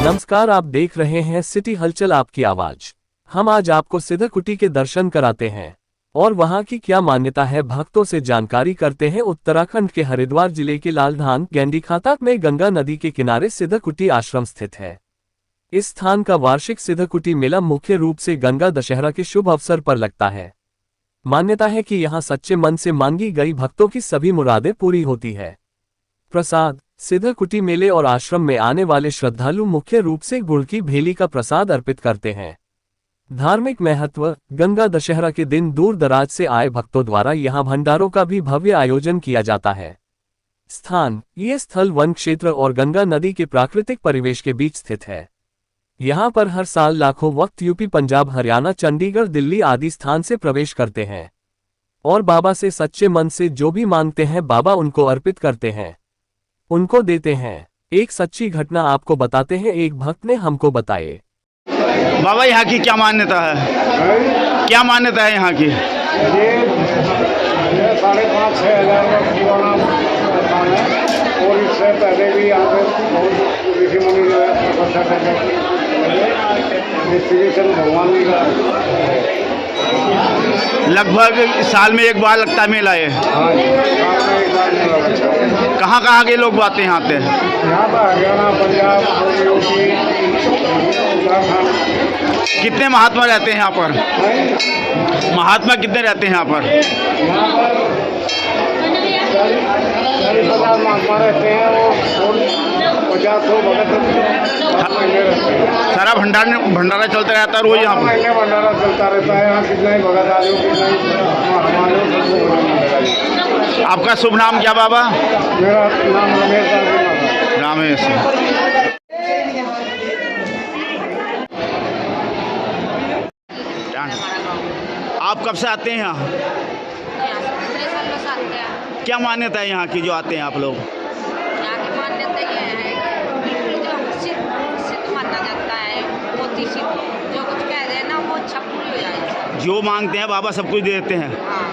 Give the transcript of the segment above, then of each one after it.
नमस्कार, आप देख रहे हैं सिटी हलचल आपकी आवाज। हम आज आपको सिद्धकुटी के दर्शन कराते हैं और वहां की क्या मान्यता है भक्तों से जानकारी करते हैं। उत्तराखंड के हरिद्वार जिले के लालधान गैंडीखाता में गंगा नदी के किनारे सिद्धकुटी आश्रम स्थित है। इस स्थान का वार्षिक सिद्धकुटी मेला मुख्य रूप से गंगा दशहरा के शुभ अवसर पर लगता है। मान्यता है कि यहाँ सच्चे मन से मांगी गई भक्तों की सभी मुरादें पूरी होती है। प्रसाद। सिद्धकुटी मेले और आश्रम में आने वाले श्रद्धालु मुख्य रूप से गुड़ की भेली का प्रसाद अर्पित करते हैं। धार्मिक महत्व। गंगा दशहरा के दिन दूर दराज से आए भक्तों द्वारा यहां भंडारों का भी भव्य आयोजन किया जाता है। स्थान। ये स्थल वन क्षेत्र और गंगा नदी के प्राकृतिक परिवेश के बीच स्थित है। यहां पर हर साल लाखों भक्त यूपी, पंजाब, हरियाणा, चंडीगढ़, दिल्ली आदि स्थान से प्रवेश करते हैं और बाबा से सच्चे मन से जो भी मांगते हैं बाबा उनको अर्पित करते हैं, उनको देते हैं। एक सच्ची घटना आपको बताते हैं, एक भक्त ने हमको बताए। बाबा यहाँ की क्या मान्यता है? क्या मान्यता है यहाँ की? ये 5,500-6,000 का पुराना स्थान है और इससे पहले भी यहाँ पे बहुत ऋषि मुनि जो है तपस्या करने की श्री भगवान जी का लगभग साल में एक बार लगता है मेला है। हाँ जी, साल में एक बार मेला लगता है। कहाँ के लोग आते हैं यहाँ पे? यहाँ पर हरियाणा, पंजाब, यूपी, उत्तराखंड। कितने महात्मा रहते हैं यहाँ पर? महात्मा कितने रहते हैं यहाँ पर? यहाँ पर 40-50 महात्मा रहते हैं और 50-100 भगत महीने रहते हैं। सारा भंडारा चलता रहता है रोज यहाँ पर? महीने भंडारा चलता रहता है। यहाँ कितना ही भगत आ जाओ, कितना ही महात्मा आ जाओ। आपका शुभ नाम क्या बाबा? मेरा नाम रमेश है। रामेश। आप कब से आते हैं यहाँ? क्या मान्यता है यहाँ की जो आते हैं आप लोग? यहाँ की मान्यता ये है कि बिल्कुल जो सिद्ध माना जाता है, बहुत ही सिद्ध, जो कुछ कह रहे हैं ना वो अच्छा पूरी हो जाए। जो मांगते हैं बाबा सब कुछ दे देते हैं। हाँ।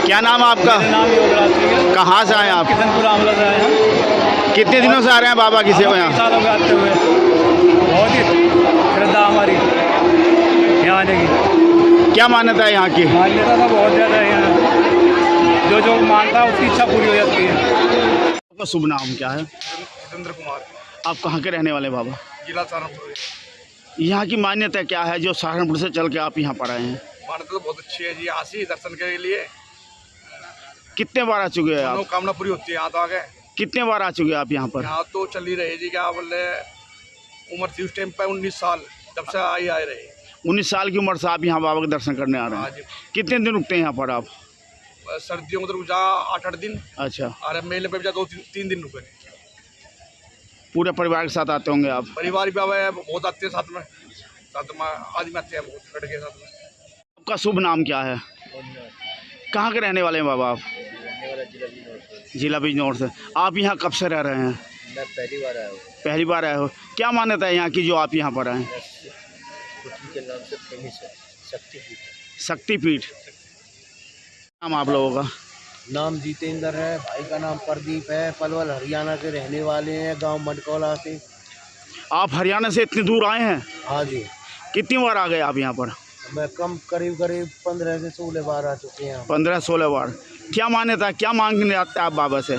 क्या नाम है आपका? नाम योगराज सिंह है। कहाँ से आए आप? किशनपुर आमला से आए हैं। कितने दिनों से आ रहे हैं बाबा की सेवा यहाँ? सालों के आते हुए बहुत ही श्रद्धा हमारी यहाँ आने की। क्या मान्यता है यहाँ की? मान्यता तो बहुत ज़्यादा है यहाँ, जो मानता है उसकी इच्छा पूरी हो जाती है। आपका शुभ नाम क्या है? जितेंद्र कुमार, आप कहाँ के रहने वाले बाबा? जिला सहारनपुर। यहाँ की मान्यता क्या है जो सहारनपुर से चल के आप यहाँ पर आए हैं? मान्यता तो बहुत अच्छी है जी, यहाँ से दर्शन के लिए कितने बार आ चुके हैं आप? कामना पूरी होती है। यहाँ तो आगे कितने बार आ चुके हैं आप यहाँ पर? यहाँ तो चल ही रहे जी, क्या बोले उम्र थी उस टाइम पे 19 साल, जब से आए रहे। 19 साल की उम्र से आप यहाँ बाबा के दर्शन करने आ रहे हाँ हैं। जी। कितने दिन रुकते हैं यहाँ पर आप? सर्दियों में तो रुक जा 8-8 दिन, अच्छा, और मेले पे भी जा 2-3 दिन रुके। पूरे परिवार के साथ आते होंगे आप? परिवार भी आवे, बहुत आते हैं साथ में आदमी आते हैं बहुत लड़के साथ में। आपका शुभ नाम क्या है? कहाँ के रहने वाले हैं बाबा आप? जिला बिजनौर से। आप यहाँ कब से रह रहे हैं? मैं पहली बार आया हूँ। पहली बार आए हो। क्या मान्यता है यहाँ की जो आप यहाँ पर आए? कुटी के नाम से फेमस है, शक्तिपीठ। शक्तिपीठ। नाम आप लोगों का? नाम जितेंद्र है, भाई का नाम प्रदीप है। पलवल हरियाणा के रहने वाले हैं, गांव मडकौला से। आप हरियाणा से इतनी दूर आए हैं? हाँ जी। कितनी बार आ गए आप यहाँ पर? मैं करीब 15 से 16 बार आ चुके हैं। 15-16 बार। क्या मान्यता है, क्या मांगने आते हैं आप बाबा से?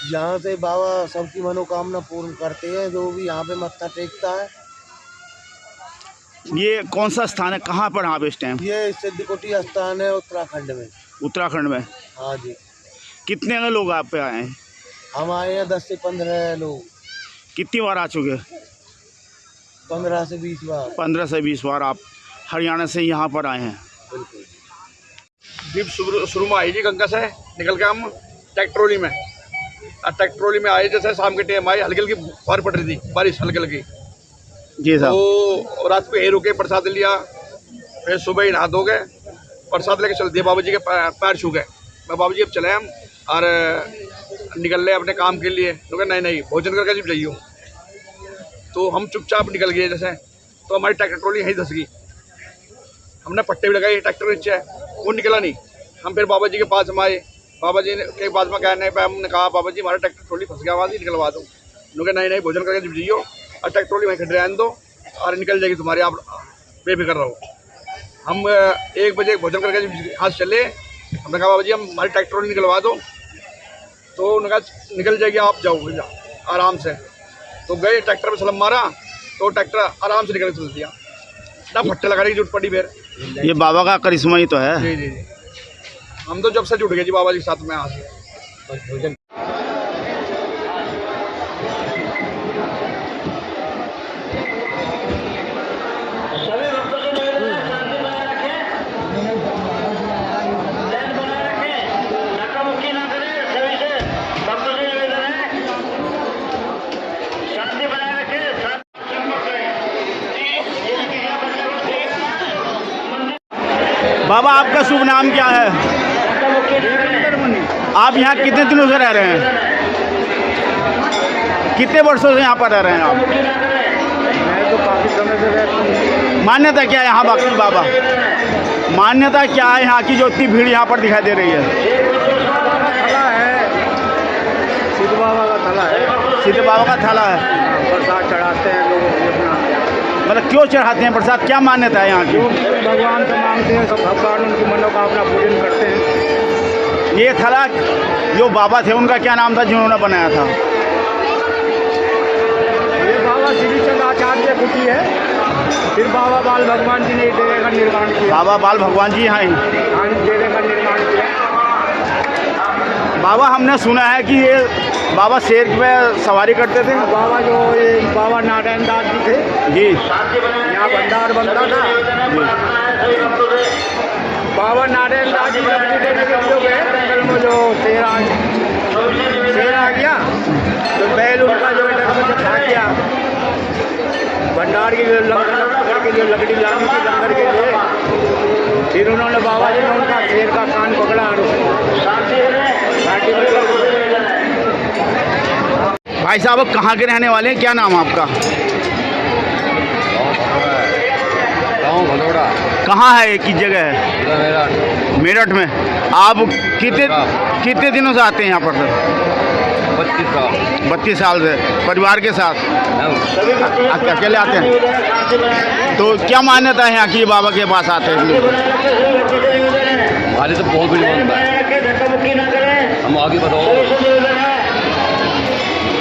यहाँ से बाबा सबकी मनोकामना पूर्ण करते हैं, जो भी यहाँ पे मत्था टेकता है। ये कौन सा स्थान है, कहाँ पर आप इस टाइम? ये सिद्धकुटी स्थान है उत्तराखंड में। उत्तराखंड में। हाँ जी। कितने लोग आप पे आए हैं? हम आए हैं 10 से 15 लोग। कितनी बार आ चुके? 15 से 20 बार। 15 से 20 बार आप हरियाणा से यहाँ पर आए हैं। बिल्कुल। ट्रिप शुरू में आई जी, गंगा से निकल के हम ट्रैक्ट्रोली में, ट्रैक्ट्रोली में आए। जैसे शाम के टाइम आए, हल्की हल्की बार पड़ रही थी, बारिश हल्की हल्की। जी साहब। तो रात को रुके, प्रसाद लिया, फिर सुबह ही नहा धो गए, प्रसाद लेके चल दिया। बाबा जी के पैर छू गए। मैं बाबा जी अब चले हम और निकल रहे अपने काम के लिए। तो कहा नहीं भोजन करके जब जाइयो। तो हम चुपचाप निकल गए। जैसे तो हमारी ट्रैक्टर ट्रॉली यहीं धस गई। हमने पट्टे भी लगाए, ट्रैक्टर नीचे वो निकला नहीं। हम फिर बाबा जी के पास हम आए। बाबा जी ने के पास में कहने पे हमने कहा बाबा जी हमारा ट्रैक्टर ट्रॉली फंस गया, वहाँ से निकलवा दो। उन्होंने नहीं भोजन करके जियो और ट्रैक्टर ट्रॉली वहीं खड़े रहने दो और निकल जाएगी तुम्हारी, आप बेफिक्र रहो। हम 1 बजे भोजन करके यहाँ से चले, हमने कहा बाबा जी हम हमारी ट्रैक्टर ट्रॉली निकलवा दो, तो उन्होंने कहा निकल जाएगी आप जाओ आराम से। तो गए ट्रैक्टर पे सलम मारा तो ट्रैक्टर आराम से निकल चल दिया ना, फट्टे लगाने की जरूरत पड़ी फिर। ये बाबा का करिश्मा ही तो है। जी जी जी, हम तो जब से जुड़ गए जी बाबा जी के साथ में यहाँ से। बाबा आपका शुभ नाम क्या है? आप यहाँ कितने दिनों से रह रहे हैं? कितने वर्षों से यहाँ पर रह रहे हैं आप? मैं तो काफ़ी समय से रहता हूँ। मान्यता क्या है यहाँ बाकी बाबा? मान्यता क्या है यहाँ की जो इतनी भीड़ यहाँ पर दिखाई दे रही है? थला है, सिद्ध बाबा का थला है। सिद्ध बाबा का थाला है। प्रसाद चढ़ाते हैं लोगों को अपना, मतलब क्यों चढ़ाते हैं प्रसाद, क्या मान्यता है यहाँ की? भगवान से मांगते हैं, सब भगवान उनकी मनोकामना पूजन करते हैं। ये थाला जो बाबा थे उनका क्या नाम था जिन्होंने बनाया था? ये बाबा श्रीचंद आचार्य कुटी है, फिर बाबा बाल भगवान जी ने डेरे का निर्माण किया। बाबा बाल भगवान जी यहाँ ही। हाँ, डेरे का निर्माण किया। बाबा हमने सुना है कि ये बाबा शेर पे सवारी करते थे। बाबा जो ये बाबा नारायण दास जी थे जी, यहाँ भंडार बनता था। बाबा नारायण दास जी लकड़ी देने के लिए गए जंगल में, जो शेर आ गया तो बैल उनका जो लकड़ी से खा गया। भंडार की लंगर के लिए लकड़ी लानी थी लंगर के लिए, फिर उन्होंने बाबा जी ने उनका शेर का कान पकड़ा। भाई साहब अब कहाँ के रहने वाले हैं, क्या नाम आपका? गाँव भदौड़ा। कहाँ है, किस जगह है? मेरठ में। आप कितने दिनों से आते हैं यहाँ पर सर? 25 साल। 32 साल से परिवार के साथ अकेले आते हैं? तो क्या मान्यता है यहाँ की बाबा के पास आते हैं? हमारे तो बहुत बड़ी मान्यता है, हम आगे बताओ।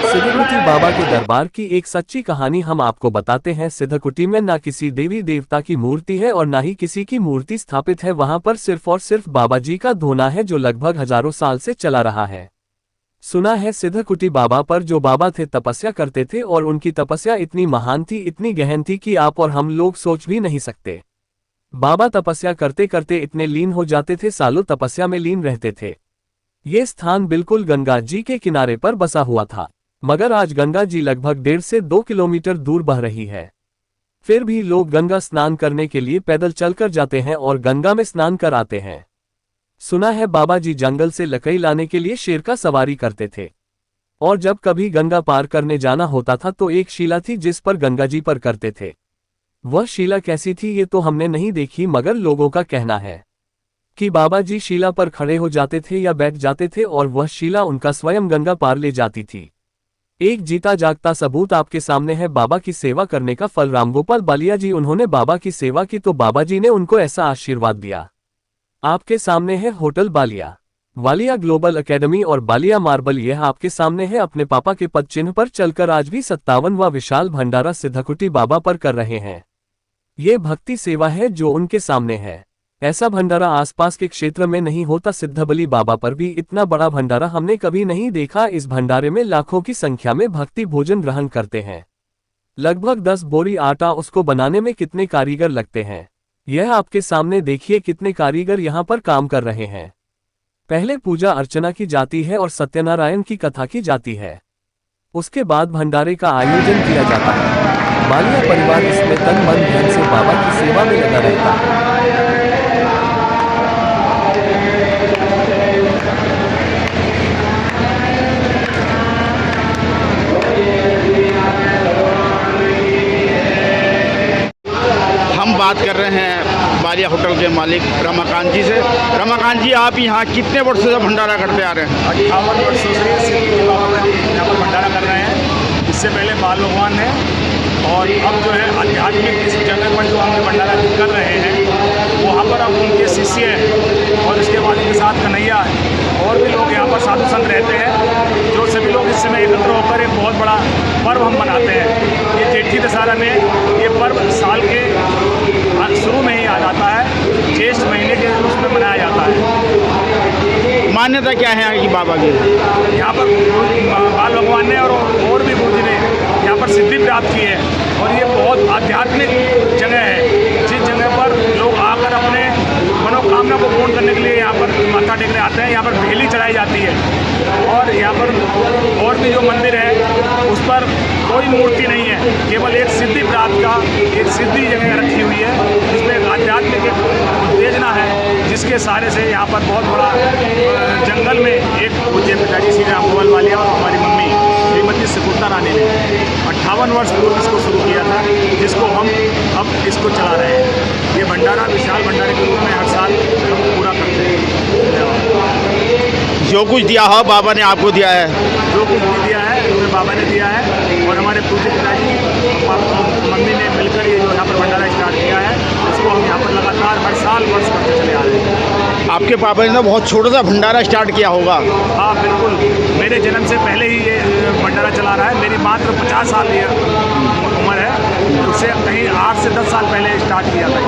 सिद्धकुटी बाबा के दरबार की एक सच्ची कहानी हम आपको बताते हैं। सिद्धकुटी में ना किसी देवी देवता की मूर्ति है और ना ही किसी की मूर्ति स्थापित है। वहां पर सिर्फ और सिर्फ बाबा जी का धोना है जो लगभग हजारों साल से चला रहा है। सुना है सिद्धकुटी बाबा पर जो बाबा थे तपस्या करते थे और उनकी तपस्या इतनी महान थी, इतनी गहन थी कि आप और हम लोग सोच भी नहीं सकते। बाबा तपस्या करते करते इतने लीन हो जाते थे, सालों तपस्या में लीन रहते थे। ये स्थान बिल्कुल गंगा जी के किनारे पर बसा हुआ था, मगर आज गंगा जी लगभग 1.5 से 2 किलोमीटर दूर बह रही है। फिर भी लोग गंगा स्नान करने के लिए पैदल चलकर जाते हैं और गंगा में स्नान कर आते हैं। सुना है बाबा जी जंगल से लकड़ी लाने के लिए शेर का सवारी करते थे और जब कभी गंगा पार करने जाना होता था तो एक शिला थी जिस पर गंगा जी पर करते थे। वह शिला कैसी थी ये तो हमने नहीं देखी, मगर लोगों का कहना है कि बाबा जी शिला पर खड़े हो जाते थे या बैठ जाते थे और वह शिला उनका स्वयं गंगा पार ले जाती थी। एक जीता जागता सबूत आपके सामने है बाबा की सेवा करने का फल। रामगोपाल बालिया जी, उन्होंने बाबा की सेवा की तो बाबा जी ने उनको ऐसा आशीर्वाद दिया। आपके सामने है hotel Ballia, Walia global academy और बालिया मार्बल। यह आपके सामने है। अपने पापा के पद चिन्ह पर चलकर आज भी 57वां विशाल भंडारा सिद्धकुटी बाबा पर कर रहे हैं। ये भक्ति सेवा है जो उनके सामने है। ऐसा भंडारा आसपास के क्षेत्र में नहीं होता। सिद्धबली बाबा पर भी इतना बड़ा भंडारा हमने कभी नहीं देखा। इस भंडारे में लाखों की संख्या में भक्ति भोजन ग्रहण करते हैं। लगभग 10 बोरी आटा, उसको बनाने में कितने कारीगर लगते हैं यह आपके सामने देखिए। कितने कारीगर यहाँ पर काम कर रहे हैं। पहले पूजा अर्चना की जाती है और सत्यनारायण की कथा की जाती है। उसके बाद भंडारे का आयोजन किया जाता है। बालिया परिवार इसमें तन मन धन से बाबा की सेवा में लगा रहता है। हम बात कर रहे हैं बालिया होटल के मालिक रमाकांत जी से। रमाकांत जी, आप यहाँ कितने वर्षों से भंडारा करते आ रहे हैं? 58 वर्षों से सिद्धकुटी बाबा का यहाँ पर भंडारा कर रहे हैं। इससे पहले बाल भगवान है, और अब जो है आध्यात्मिक इस जगह पर जो हम भंडारा कर रहे हैं वहाँ पर अब उनके शिष्य हैं, और इसके बाद उनके साथ कन्हैया है, और भी लोग यहाँ पर साधु संत रहते हैं, जो सभी लोग इस समय एकत्र होकर एक बहुत बड़ा पर्व हम मनाते हैं। ये जेठी दशहरा में ये पर्व साल के शुरू में ही आ जाता है, ज्येष्ठ महीने के उसमें मनाया जाता है। मान्यता क्या है यहाँ की बाबा की? यहाँ पर बाल भगवान ने और भी गुरु जी ने यहाँ पर सिद्धि प्राप्त की है, और ये बहुत आध्यात्मिक जगह है, जिस जगह पर लोग आकर अपने मनोकामना को पूर्ण करने के लिए यहाँ पर माथा टेकने आते हैं। यहाँ पर भेली चढ़ाई जाती है, और यहाँ पर और भी जो मंदिर है उस पर कोई मूर्ति नहीं है, केवल एक सिद्धि प्राप्त का एक सिद्धि जगह रखी हुई है, जिसमें एक आध्यात्मिक उत्तेजना है, जिसके सहारे से यहाँ पर बहुत बड़ा जंगल में एक पूज्य पिताजी श्री राम गोपाल वालिया और हमारी मम्मी श्रीमती सिकुड़ता रानी ने 58 वर्ष पूर्व इसको शुरू किया था, जिसको हम अब इसको चला रहे हैं। ये भंडारा विशाल भंडारे के रूप में हर साल हम पूरा करते हैं। जो कुछ दिया हो बाबा ने आपको दिया है? जो कुछ भी दिया है हमें बाबा ने दिया है, और हमारे पूज्य पिताजी मम्मी ने मिलकर ये जो यहाँ पर भंडारा स्टार्ट किया है, उसको हम यहाँ पर लगातार हर साल वर्ष करते चले आ रहे हैं। आपके पापा ने तो बहुत छोटा सा भंडारा स्टार्ट किया होगा। हाँ बिल्कुल, मेरे जन्म से पहले ही ये भंडारा चला रहा है। मेरी मात्र 50 साल ये उम्र है, उससे कहीं 8 से 10 साल पहले स्टार्ट किया था।